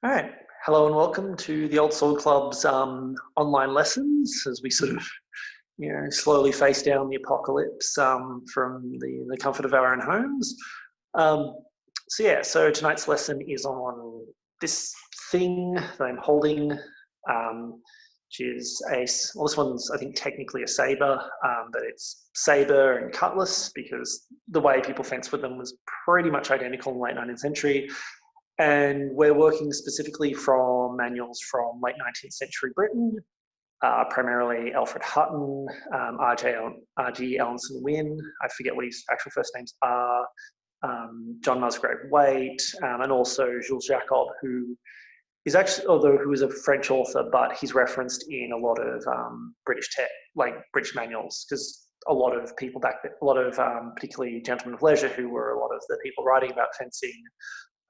All right. Hello and welcome to the Old Sword Club's online lessons as we sort of, slowly face down the apocalypse from the comfort of our own homes. Um, so tonight's lesson is on this thing that I'm holding, which is this one's I think technically a sabre, but it's sabre and cutlass because the way people fenced with them was pretty much identical in the late 19th century. And we're working specifically from manuals from late 19th century Britain, primarily Alfred Hutton, R.G. Alanson Wynne, I forget what his actual first names are, John Musgrave Waite, and also Jules Jacob, who is actually, although who is a French author, but he's referenced in a lot of British manuals, because a lot of people back then, a lot of particularly gentlemen of leisure, who were a lot of the people writing about fencing,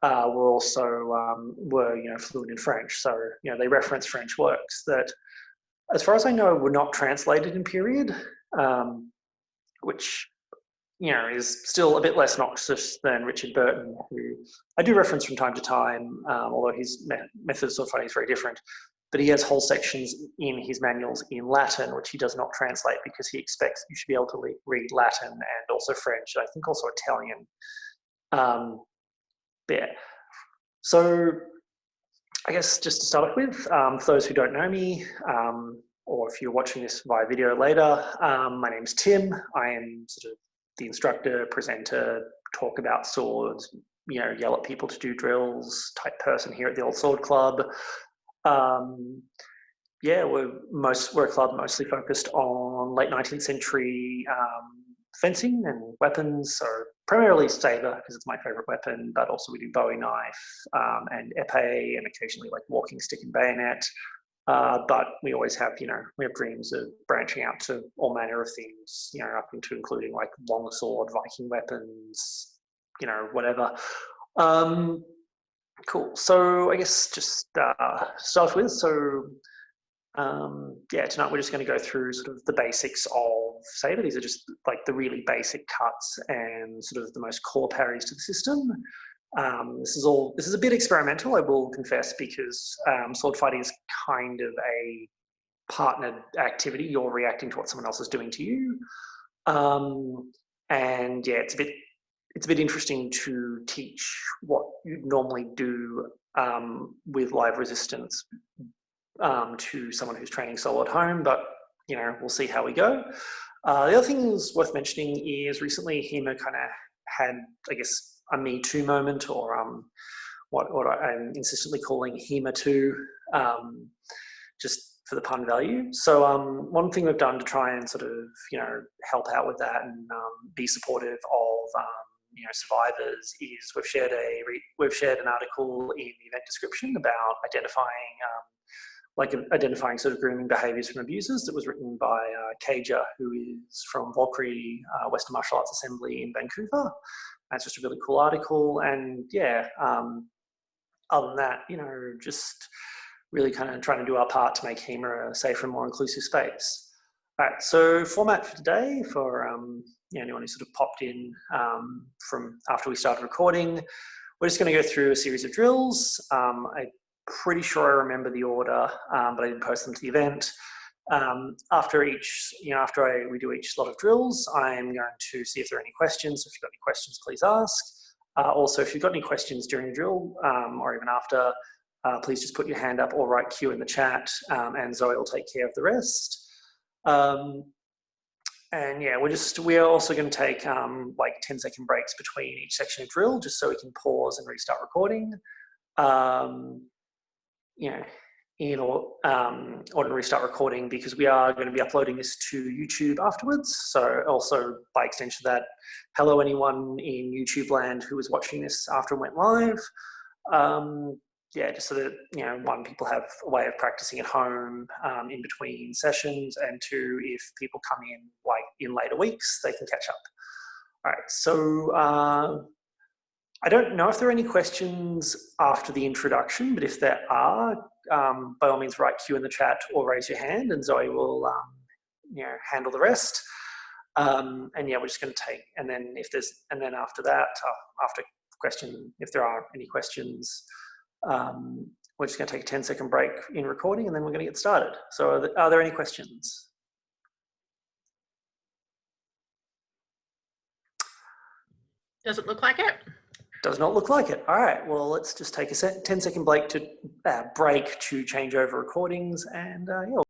were also fluent in French. So they reference French works that, as far as I know, were not translated in period, which is still a bit less noxious than Richard Burton, who I do reference from time to time, although his method of sword fighting is very different. But he has whole sections in his manuals in Latin, which he does not translate because he expects you should be able to read Latin and also French, I think also Italian. Yeah. So I guess just to start off with, for those who don't know me, or if you're watching this via video later, my name's Tim. I am sort of the instructor, presenter, talk about swords, yell at people to do drills type person here at the Old Sword Club. We're a club mostly focused on late 19th century fencing and weapons, so primarily sabre because it's my favourite weapon, but also we do bowie knife and epee and occasionally like walking stick and bayonet. But we always have, we have dreams of branching out to all manner of things, up into including like longsword, Viking weapons, whatever. Cool. So I guess just start with, tonight we're just going to go through sort of the basics of sabre. These are just like the really basic cuts and sort of the most core parries to the system. This is a bit experimental, I will confess, because sword fighting is kind of a partnered activity. You're reacting to what someone else is doing to you. It's a bit interesting to teach what you normally do with live resistance to someone who's training solo at home, but we'll see how we go. The other thing that's worth mentioning is recently HEMA kind of had, I guess, a Me Too moment, or what I'm insistently calling HEMA 2, just for the pun value. So one thing we've done to try and sort of help out with that and be supportive of survivors is we've shared an article in the event description about identifying sort of grooming behaviours from abusers that was written by Kaja, who is from Valkyrie Western Martial Arts Assembly in Vancouver. That's just a really cool article. And other than that, just really kind of trying to do our part to make HEMA a safer and more inclusive space. All right, so format for today for anyone who sort of popped in from after we started recording, we're just going to go through a series of drills. I'm pretty sure I remember the order, but I didn't post them to the event. After we do each lot of drills, I'm going to see if there are any questions. If you've got any questions, please ask. Also, if you've got any questions during the drill or even after, please just put your hand up or write Q in the chat, and Zoe will take care of the rest. We're also going to take like 10-second breaks between each section of drill, just so we can pause and restart recording. In order to restart recording, because we are going to be uploading this to YouTube afterwards. So also by extension of that, hello anyone in YouTube land who was watching this after it went live. Just so that, one, people have a way of practicing at home in between sessions, and two, if people come in like in later weeks, they can catch up. All right, so I don't know if there are any questions after the introduction, but if there are, by all means write Q in the chat or raise your hand, and Zoe will handle the rest. We're just going to take, and then after that, after question, if there are any questions, we're just going to take a 10-second break in recording, and then we're going to get started. So are there any questions? Doesn't look like it. Does not look like it. All right, well, let's just take a 10-second break to change over recordings, and yeah.